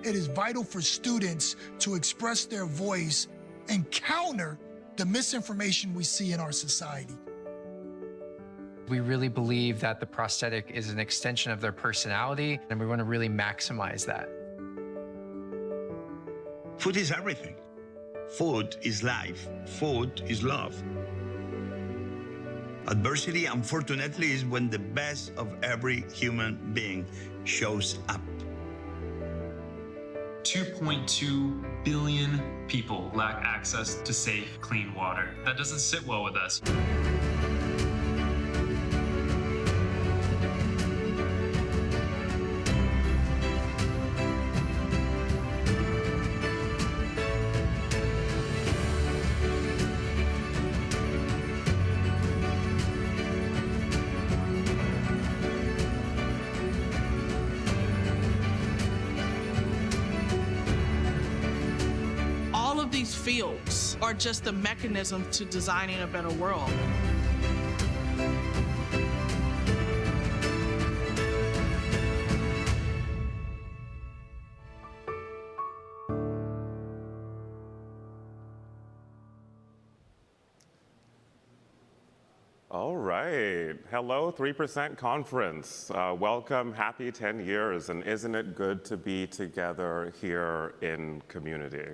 it is vital for students to express their voice and counter the misinformation we see in our society. We really believe that the prosthetic is an extension of their personality, and we want to really maximize that. Food is everything. Food is life. Food is love. Adversity, unfortunately, is when the best of every human being shows up. 2.2 billion people lack access to safe, clean water. That doesn't sit well with us. Fields are just a mechanism to designing a better world. All right. Hello, 3% Conference. Welcome, happy 10 years, and isn't it good to be together here in community?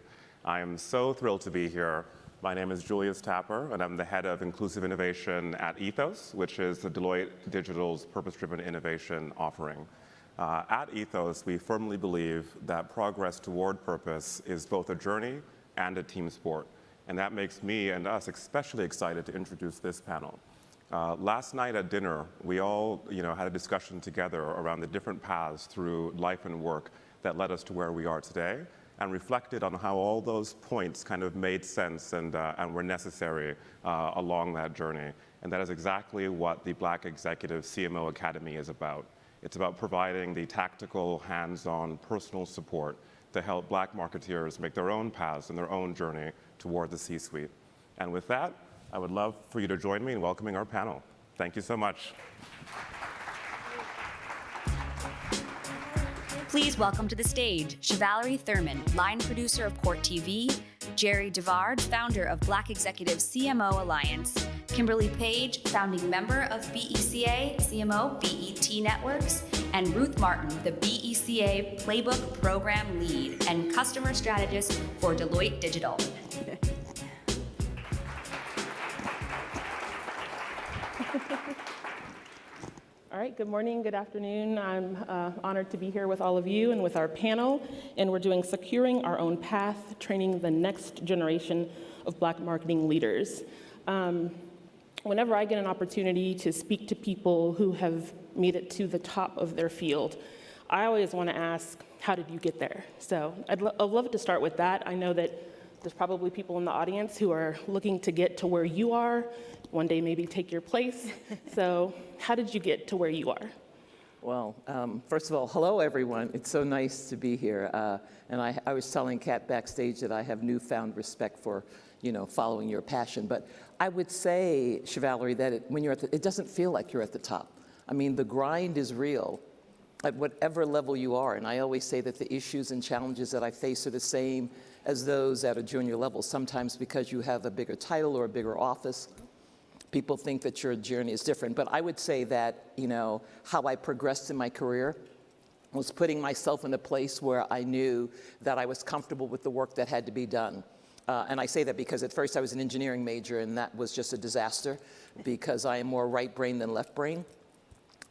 I am so thrilled to be here. My name is Julius Tapper, and I'm the head of inclusive innovation at Ethos, which is the Deloitte Digital's purpose-driven innovation offering. At Ethos, we firmly believe that progress toward purpose is both a journey and a team sport. And that makes me and us especially excited to introduce this panel. Last night at dinner, we all had a discussion together around the different paths through life and work that led us to where we are today, and reflected on how all those points kind of made sense and were necessary along that journey. And that is exactly what the Black Executive CMO Academy is about. It's about providing the tactical, hands-on, personal support to help Black marketeers make their own paths and their own journey toward the C-suite. And with that, I would love for you to join me in welcoming our panel. Thank you so much. Please welcome to the stage Shavalerie Thurman, line producer of Court TV, Jerri, DeVard, founder of Black Executive CMO Alliance, Kimberly Paige, founding member of BECA CMO BET Networks, and Ruth Martin, the BECA Playbook Program Lead and Customer Strategist for Deloitte Digital. All right, good morning, good afternoon. I'm honored to be here with all of you and with our panel, and we're doing Securing Our Own Path, training the next generation of Black marketing leaders. Whenever I get an opportunity to speak to people who have made it to the top of their field, I always want to ask, how did you get there? So I'd love to start with that. I know that there's probably people in the audience who are looking to get to where you are, one day maybe take your place. So how did you get to where you are? Well, first of all, hello everyone. It's so nice to be here. And I was telling Kat backstage that I have newfound respect for, following your passion. But I would say, Shavalerie, that when you're it doesn't feel like you're at the top. I mean, the grind is real at whatever level you are. And I always say that the issues and challenges that I face are the same as those at a junior level. Sometimes because you have a bigger title or a bigger office, people think that your journey is different. But I would say that, how I progressed in my career was putting myself in a place where I knew that I was comfortable with the work that had to be done. And I say that because at first I was an engineering major, and that was just a disaster because I am more right brain than left brain.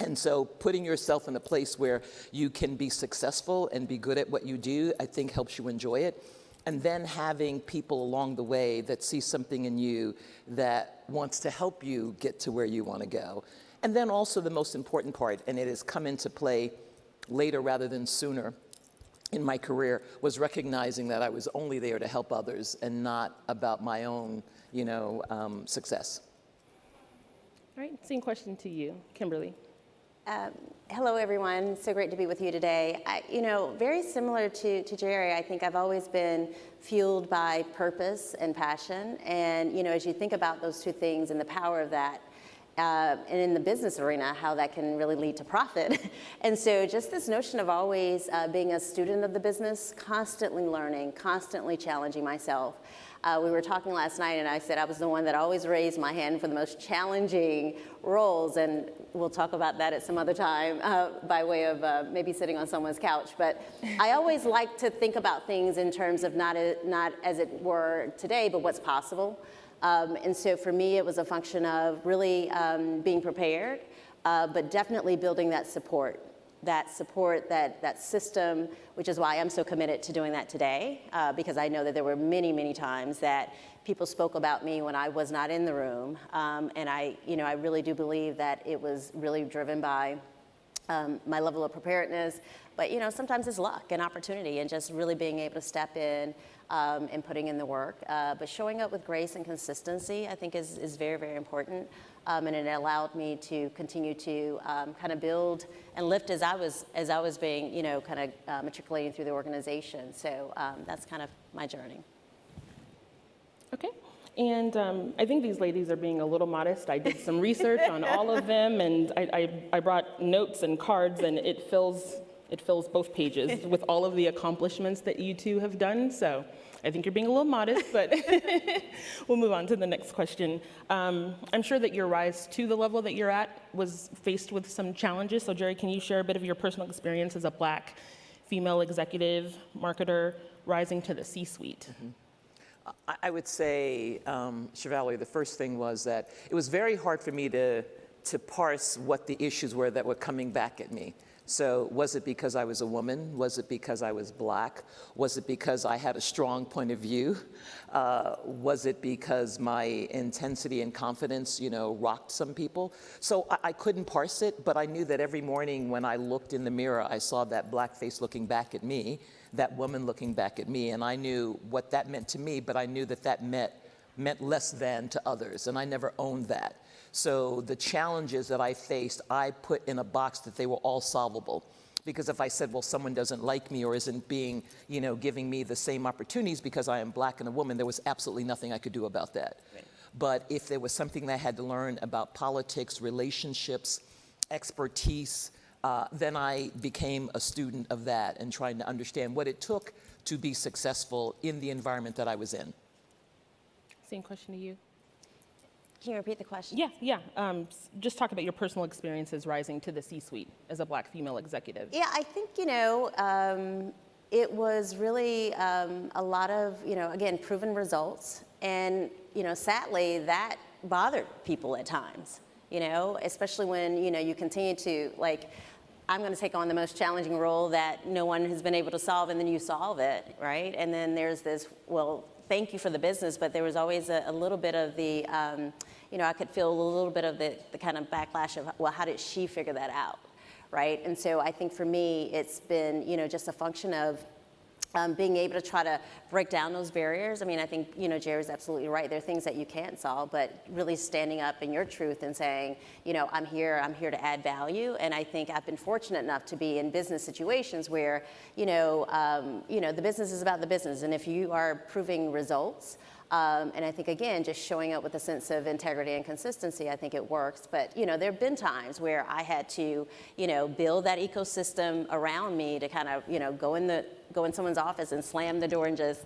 And so putting yourself in a place where you can be successful and be good at what you do, I think helps you enjoy it. And then having people along the way that see something in you that wants to help you get to where you want to go. And then also the most important part, and it has come into play later rather than sooner in my career, was recognizing that I was only there to help others and not about my own, success. All right, same question to you, Kimberly. Hello, everyone. So great to be with you today. Very similar to Jerri, I think I've always been fueled by purpose and passion. And, as you think about those two things and the power of that, and in the business arena, how that can really lead to profit. And so just this notion of always being a student of the business, constantly learning, constantly challenging myself. We were talking last night, and I said I was the one that always raised my hand for the most challenging roles, and we'll talk about that at some other time by way of maybe sitting on someone's couch. But I always like to think about things in terms of not as it were today, but what's possible. And so for me, it was a function of really being prepared, but definitely building that support, that system, which is why I'm so committed to doing that today, because I know that there were many, many times that people spoke about me when I was not in the room. And I really do believe that it was really driven by my level of preparedness, but sometimes it's luck and opportunity and just really being able to step in and putting in the work. But showing up with grace and consistency, I think is very, very important. And it allowed me to continue to kind of build and lift as I was being, kind of matriculating through the organization. So that's kind of my journey. Okay. And I think these ladies are being a little modest. I did some research on all of them, and I brought notes and cards, and it fills both pages with all of the accomplishments that you two have done. So I think you're being a little modest, but we'll move on to the next question. I'm sure that your rise to the level that you're at was faced with some challenges. So Jerri, can you share a bit of your personal experience as a Black female executive marketer rising to the C-suite? Mm-hmm. I would say, Shavalerie, the first thing was that it was very hard for me to parse what the issues were that were coming back at me. So was it because I was a woman? Was it because I was Black? Was it because I had a strong point of view? Was it because my intensity and confidence, rocked some people? So I couldn't parse it, but I knew that every morning when I looked in the mirror, I saw that Black face looking back at me, that woman looking back at me, and I knew what that meant to me, but I knew that meant less than to others, and I never owned that. So the challenges that I faced, I put in a box that they were all solvable. Because if I said, well, someone doesn't like me or isn't being, giving me the same opportunities because I am Black and a woman, there was absolutely nothing I could do about that. Right. But if there was something that I had to learn about politics, relationships, expertise, then I became a student of that and trying to understand what it took to be successful in the environment that I was in. Same question to you. Can you repeat the question? Yeah. Just talk about your personal experiences rising to the C-suite as a Black female executive. Yeah, I think, it was really a lot of, again, proven results. And, sadly, that bothered people at times, especially when, you continue to, I'm going to take on the most challenging role that no one has been able to solve, and then you solve it, right? And then there's this, well, thank you for the business, but there was always a little bit of the, I could feel a little bit of the kind of backlash of, well, how did she figure that out, right? And so I think for me, it's been, just a function of being able to try to break down those barriers. I mean, I think, Jerri's absolutely right. There are things that you can't solve, but really standing up in your truth and saying, I'm here to add value. And I think I've been fortunate enough to be in business situations where, the business is about the business. And if you are proving results, and I think, again, just showing up with a sense of integrity and consistency, I think it works. But, there have been times where I had to, build that ecosystem around me to kind of, go in someone's office and slam the door and just,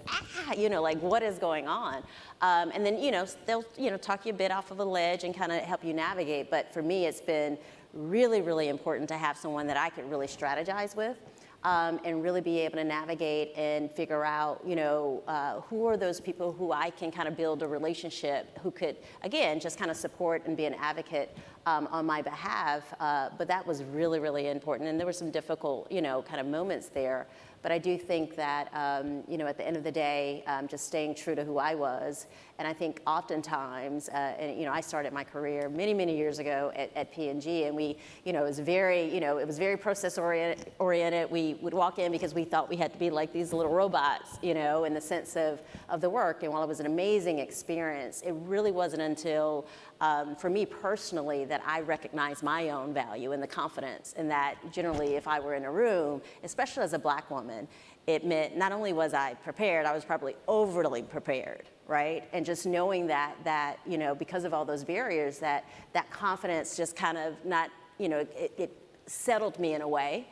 what is going on? And then, they'll, talk you a bit off of a ledge and kind of help you navigate. But for me, it's been really, really important to have someone that I could really strategize with. And really be able to navigate and figure out, who are those people who I can kind of build a relationship, who could, again, just kind of support and be an advocate on my behalf. But that was really, really important. And there were some difficult, kind of moments there. But I do think that, at the end of the day, just staying true to who I was. And I think oftentimes, I started my career many, many years ago at P&G, and we, it was very process oriented. We we would walk in because we thought we had to be like these little robots, you know, in the sense of the work. And while it was an amazing experience, it really wasn't until, for me personally, that I recognized my own value and the confidence. And that generally, if I were in a room, especially as a Black woman, it meant not only was I prepared, I was probably overly prepared, right? And just knowing that you know, because of all those barriers, that confidence just kind of not, you know, it settled me in a way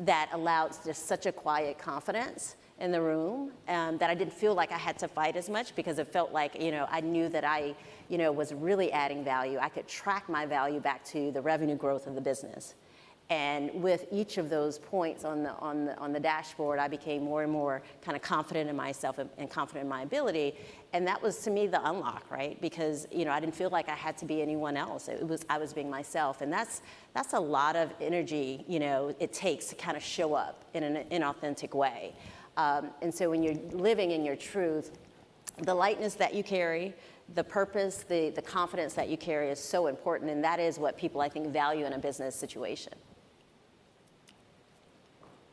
that allowed just such a quiet confidence in the room, that I didn't feel like I had to fight as much, because it felt like, you know, I knew that I, you know, was really adding value. I could track my value back to the revenue growth of the business. And with each of those points on the dashboard, I became more and more kind of confident in myself and confident in my ability. And that was, to me, the unlock, right? Because, you know, I didn't feel like I had to be anyone else. I was being myself. And that's a lot of energy, you know, it takes to kind of show up in an inauthentic way. And so when you're living in your truth, the lightness that you carry, the purpose, the confidence that you carry is so important. And that is what people, I think, value in a business situation.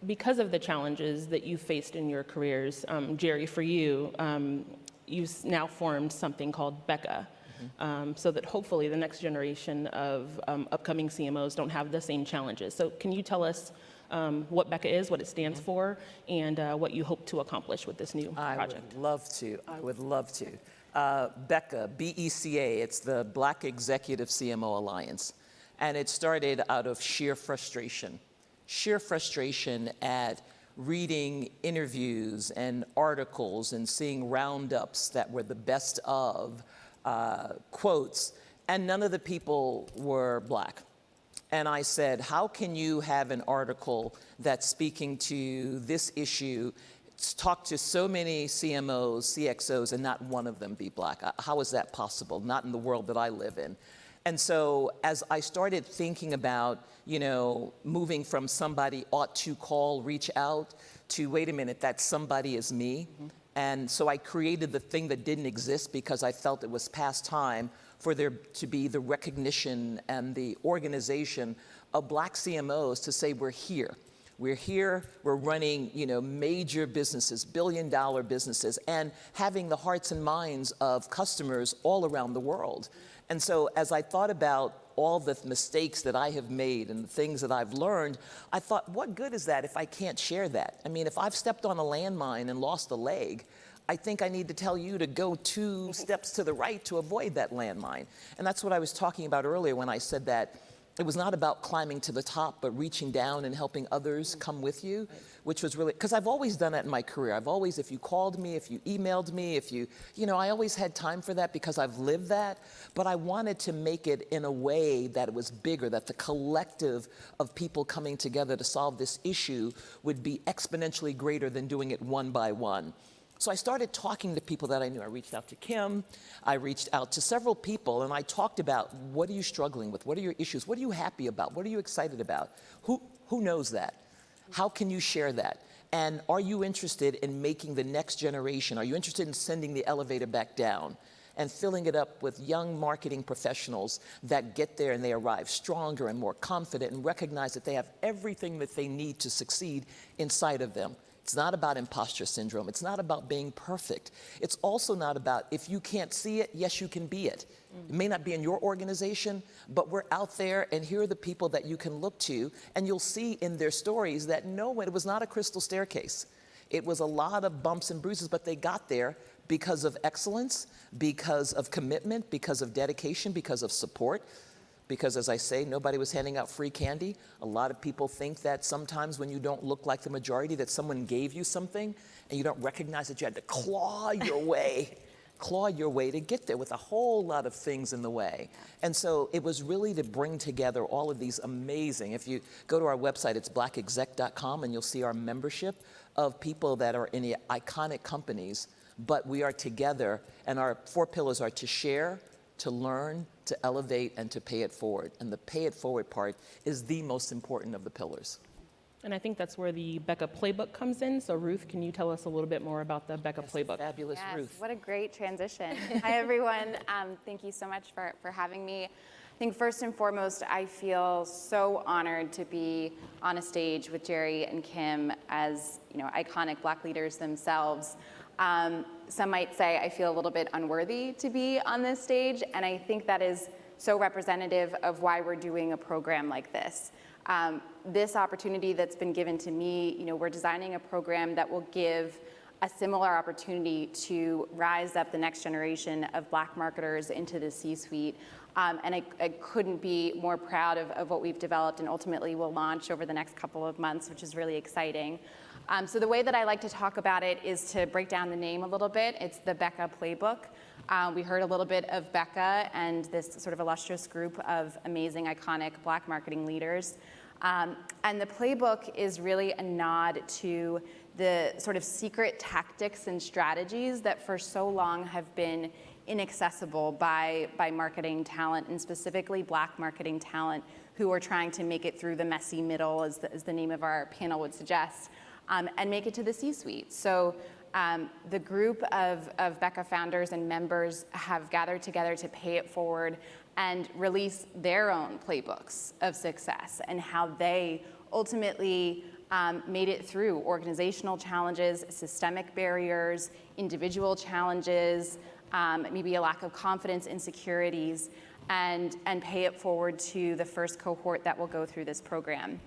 Because of the challenges that you faced in your careers, Jerri, for you, you've now formed something called BECA, so that hopefully the next generation of upcoming CMOs don't have the same challenges. So can you tell us what BECA is, what it stands for, and what you hope to accomplish with this new project? I would love to. BECA, BECA, it's the Black Executive CMO Alliance. And it started out of sheer frustration at reading interviews and articles and seeing roundups that were the best of quotes, and none of the people were Black. And I said, how can you have an article that's speaking to this issue, talk to so many CMOs, CxOs, and not one of them be Black? How is that possible? Not in the world that I live in. And so as I started thinking about, you know, moving from somebody ought to call, reach out, to wait a minute, that somebody is me. And so I created the thing that didn't exist because I felt it was past time for there to be the recognition and the organization of Black CMOs to say, we're here. We're here, we're running, you know, major businesses, billion-dollar businesses, and having the hearts and minds of customers all around the world. And so as I thought about all the mistakes that I have made and the things that I've learned, I thought, what good is that if I can't share that? I mean, if I've stepped on a landmine and lost a leg, I think I need to tell you to go 2 steps to the right to avoid that landmine. And that's what I was talking about earlier when I said that it was not about climbing to the top, but reaching down and helping others come with you, which was really, because I've always done that in my career. I've always, if you called me, if you emailed me, if you know, I always had time for that because I've lived that, but I wanted to make it in a way that it was bigger, that the collective of people coming together to solve this issue would be exponentially greater than doing it one by one. So I started talking to people that I knew. I reached out to Kim, I reached out to several people, and I talked about, what are you struggling with? What are your issues? What are you happy about? What are you excited about? Who knows that? How can you share that? And are you interested in making the next generation? Are you interested in sending the elevator back down and filling it up with young marketing professionals that get there and they arrive stronger and more confident and recognize that they have everything that they need to succeed inside of them? It's not about imposter syndrome. It's not about being perfect. It's also not about, if you can't see it, yes, you can be it. It may not be in your organization, but we're out there, and here are the people that you can look to, and you'll see in their stories that no, it was not a crystal staircase. It was a lot of bumps and bruises, but they got there because of excellence, because of commitment, because of dedication, because of support. Because, as I say, nobody was handing out free candy. A lot of people think that sometimes when you don't look like the majority, that someone gave you something and you don't recognize that you had to claw your way to get there with a whole lot of things in the way. And so it was really to bring together all of these amazing, if you go to our website, it's blackexec.com, and you'll see our membership of people that are in the iconic companies, but we are together, and our 4 pillars are to share, to learn, to elevate, and to pay it forward. And the pay it forward part is the most important of the pillars. And I think that's where the Becca Playbook comes in. So Ruth, can you tell us a little bit more about the Becca Playbook? Fabulous, yes, Ruth. What a great transition. Hi, everyone. Thank you so much for having me. think first and foremost, I feel so honored to be on a stage with Jerri and Kim as, iconic Black leaders themselves. Some might say I feel a little bit unworthy to be on this stage, and I think that is so representative of why we're doing a program like this. This opportunity that's been given to me, we're designing a program that will give a similar opportunity to rise up the next generation of Black marketers into the C-suite. And I couldn't be more proud of what we've developed and ultimately will launch over the next couple of months, which is really exciting. So the way that I like to talk about it is to break down the name a little bit. It's the Becca Playbook. We heard a little bit of Becca and this sort of illustrious group of amazing, iconic Black marketing leaders. And the playbook is really a nod to the sort of secret tactics and strategies that for so long have been inaccessible by marketing talent, and specifically Black marketing talent who are trying to make it through the messy middle, as the name of our panel would suggest, and make it to the C-suite. So the group of BECA founders and members have gathered together to pay it forward and release their own playbooks of success and how they ultimately made it through organizational challenges, systemic barriers, individual challenges, maybe a lack of confidence, insecurities, and pay it forward to the first cohort that will go through this program.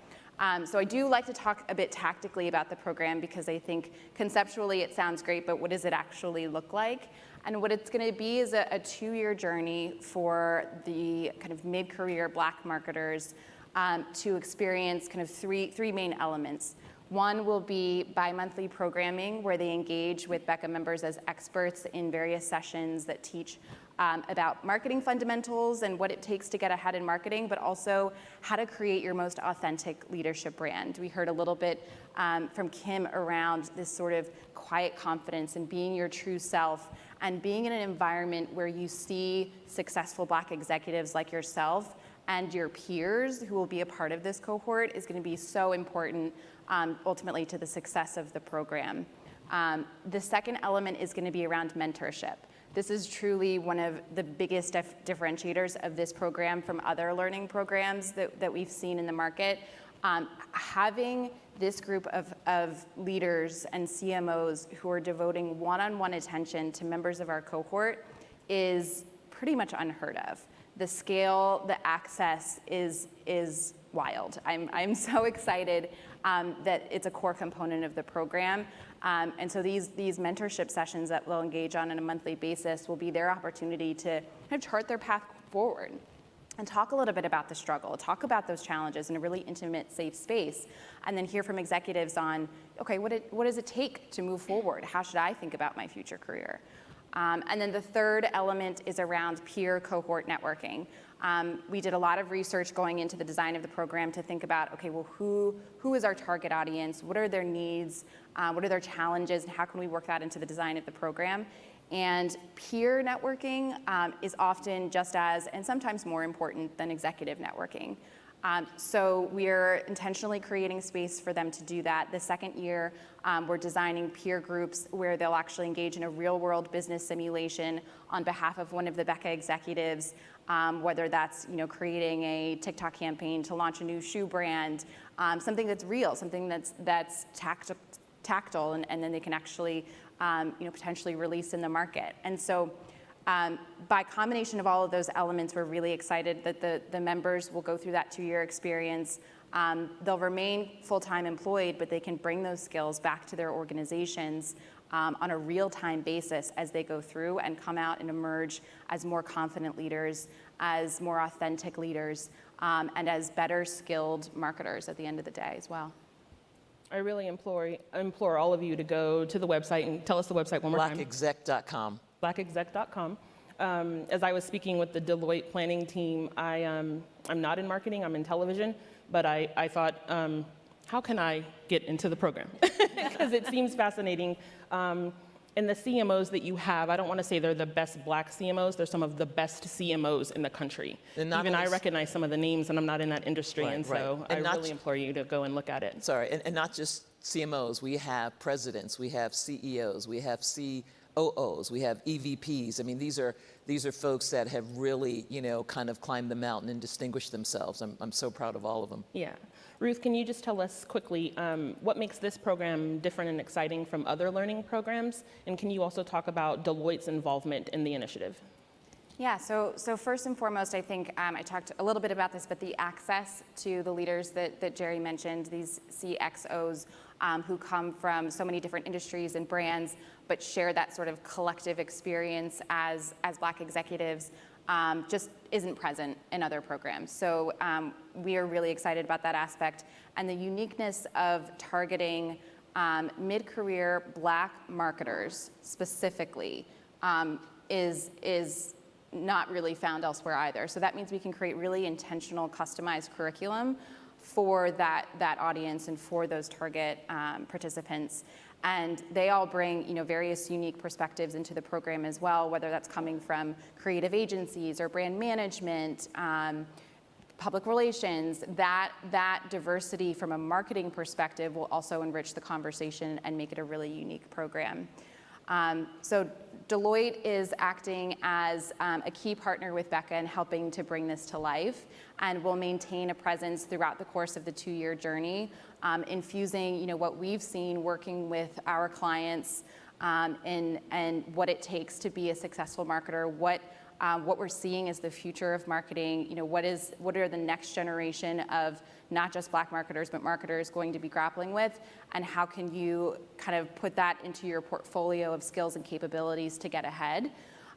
So I do like to talk a bit tactically about the program because I think conceptually it sounds great, but what does it actually look like? And what it's going to be is a 2-year journey for the kind of mid-career Black marketers to experience kind of three main elements. One will be bi-monthly programming where they engage with BECA members as experts in various sessions that teach about marketing fundamentals and what it takes to get ahead in marketing, but also how to create your most authentic leadership brand. We heard a little bit from Kim around this sort of quiet confidence and being your true self and being in an environment where you see successful Black executives like yourself and your peers who will be a part of this cohort is going to be so important ultimately to the success of the program. The second element is going to be around mentorship. This is truly one of the biggest differentiators of this program from other learning programs that we've seen in the market. Having this group of leaders and CMOs who are devoting one-on-one attention to members of our cohort is pretty much unheard of. The scale, the access is wild. I'm so excited that it's a core component of the program. And so these mentorship sessions that we'll engage on a monthly basis will be their opportunity to kind of chart their path forward and talk a little bit about the struggle, talk about those challenges in a really intimate, safe space, and then hear from executives on, okay, what does it take to move forward? How should I think about my future career? And then the third element is around peer cohort networking. We did a lot of research going into the design of the program to think about, okay, well, who is our target audience? What are their needs? What are their challenges? And how can we work that into the design of the program? And peer networking is often just as, and sometimes more important than executive networking. So we're intentionally creating space for them to do that. The second year, we're designing peer groups where they'll actually engage in a real-world business simulation on behalf of one of the BECA executives, whether that's creating a TikTok campaign to launch a new shoe brand, something that's real, something that's tactile, and then they can actually potentially release in the market. And so by combination of all of those elements, we're really excited that the members will go through that 2-year experience. They'll remain full-time employed, but they can bring those skills back to their organizations on a real-time basis as they go through and come out and emerge as more confident leaders, as more authentic leaders, and as better skilled marketers at the end of the day as well. I really implore all of you to go to the website and tell us the website one more time. BlackExec.com. BlackExec.com. As I was speaking with the Deloitte planning team, I'm not in marketing, I'm in television, but I thought, how can I get into the program? Because it seems fascinating. And the CMOs that you have, I don't want to say they're the best Black CMOs, they're some of the best CMOs in the country. Even I recognize some of the names, and I'm not in that industry, so I really implore you to go and look at it. And not just CMOs, we have presidents, we have CEOs, we have OOs, we have EVPs. I mean, these are folks that have really, kind of climbed the mountain and distinguished themselves. I'm so proud of all of them. Yeah. Ruth, can you just tell us quickly what makes this program different and exciting from other learning programs? And can you also talk about Deloitte's involvement in the initiative? Yeah, so first and foremost, I think I talked a little bit about this, but the access to the leaders that Jerri mentioned, these CxOs who come from so many different industries and brands, but share that sort of collective experience as Black executives, just isn't present in other programs. So we are really excited about that aspect. And the uniqueness of targeting mid-career Black marketers specifically is not really found elsewhere either. So that means we can create really intentional, customized curriculum for that audience and for those target participants. And they all bring, various unique perspectives into the program as well, whether that's coming from creative agencies or brand management, public relations. That diversity from a marketing perspective will also enrich the conversation and make it a really unique program. So Deloitte is acting as a key partner with BECA in helping to bring this to life, and will maintain a presence throughout the course of the 2-year journey, infusing what we've seen working with our clients and what it takes to be a successful marketer, what we're seeing as the future of marketing, what are the next generation of not just Black marketers, but marketers going to be grappling with, and how can you kind of put that into your portfolio of skills and capabilities to get ahead.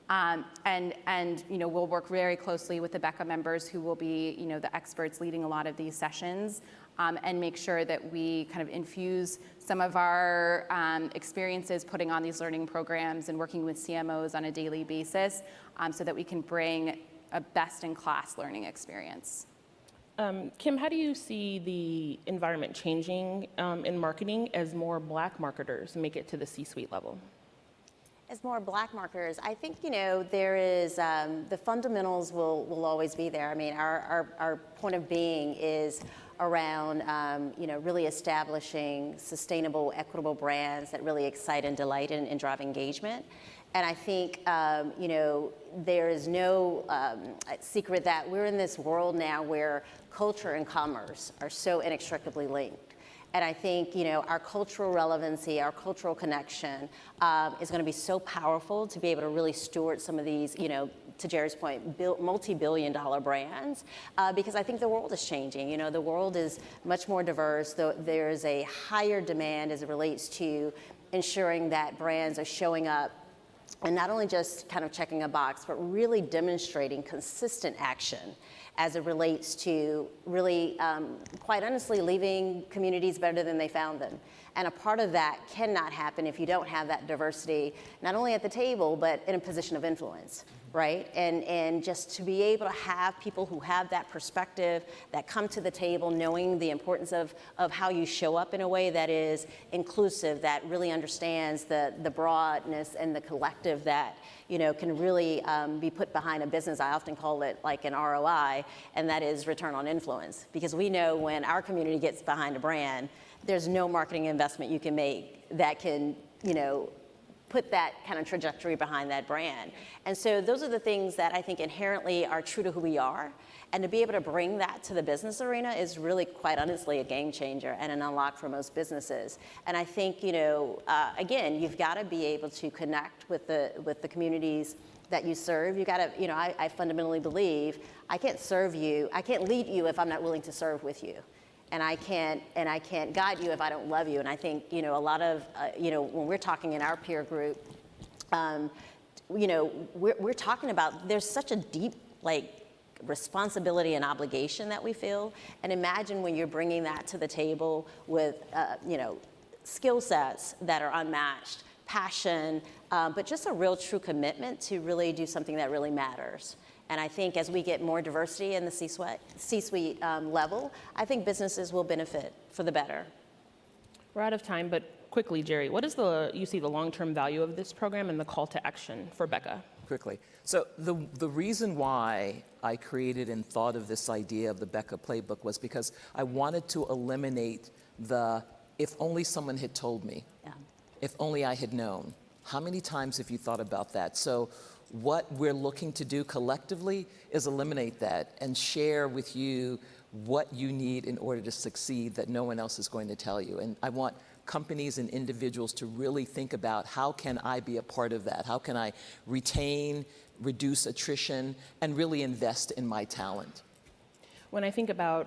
And we'll work very closely with the BECA members who will be, the experts leading a lot of these sessions, and make sure that we kind of infuse some of our experiences putting on these learning programs and working with CMOs on a daily basis, so that we can bring a best-in-class learning experience. Kim, how do you see the environment changing in marketing as more Black marketers make it to the C-suite level? As more Black marketers, I think, there is, the fundamentals will always be there. I mean, our point of being is around, really establishing sustainable, equitable brands that really excite and delight and drive engagement. And I think, there is no secret that we're in this world now where culture and commerce are so inextricably linked. And I think, our cultural relevancy, our cultural connection is going to be so powerful to be able to really steward some of these, to Jerri's point, multi-billion-dollar brands, because I think the world is changing. The world is much more diverse. There's a higher demand as it relates to ensuring that brands are showing up and not only just kind of checking a box, but really demonstrating consistent action as it relates to really, quite honestly, leaving communities better than they found them. And a part of that cannot happen if you don't have that diversity, not only at the table, but in a position of influence, right? And just to be able to have people who have that perspective, that come to the table knowing the importance of how you show up in a way that is inclusive, that really understands the broadness and the collective that, can really be put behind a business. I often call it like an ROI, and that is return on influence. Because we know when our community gets behind a brand, there's no marketing investment you can make that can, put that kind of trajectory behind that brand. And so those are the things that I think inherently are true to who we are. And to be able to bring that to the business arena is really, quite honestly, a game changer and an unlock for most businesses. And I think, again, you've got to be able to connect with the communities that you serve. You got to, I fundamentally believe I can't serve you, I can't lead you if I'm not willing to serve with you. And I can't guide you if I don't love you. And I think, a lot of, when we're talking in our peer group, we're talking about, there's such a deep, responsibility and obligation that we feel. And imagine when you're bringing that to the table with, skill sets that are unmatched, passion, but just a real true commitment to really do something that really matters. And I think as we get more diversity in the C-suite level, I think businesses will benefit for the better. We're out of time, but quickly, Jerri, what is you see the long-term value of this program and the call to action for BECA? Quickly. So the reason why I created and thought of this idea of the Becca Playbook was because I wanted to eliminate the if only someone had told me, if only I had known. How many times have you thought about that? So what we're looking to do collectively is eliminate that and share with you what you need in order to succeed that no one else is going to tell you. And I want companies and individuals to really think about, how can I be a part of that? How can I retain, reduce attrition, and really invest in my talent? When I think about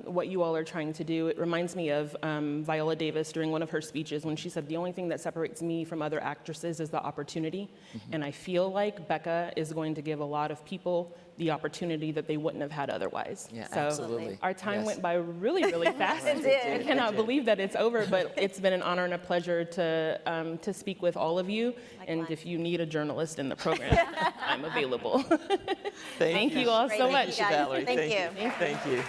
what you all are trying to do, it reminds me of Viola Davis during one of her speeches when she said, the only thing that separates me from other actresses is the opportunity. And I feel like BECA is going to give a lot of people the opportunity that they wouldn't have had otherwise. Yeah, so absolutely. Our time Yes. went by really, really fast. It did. I cannot believe that it's over, but it's been an honor and a pleasure to speak with all of you. And if you need a journalist in the program, I'm available. Thank you all so Thank much. you, guys. Shavalerie. Thank you. Thank you.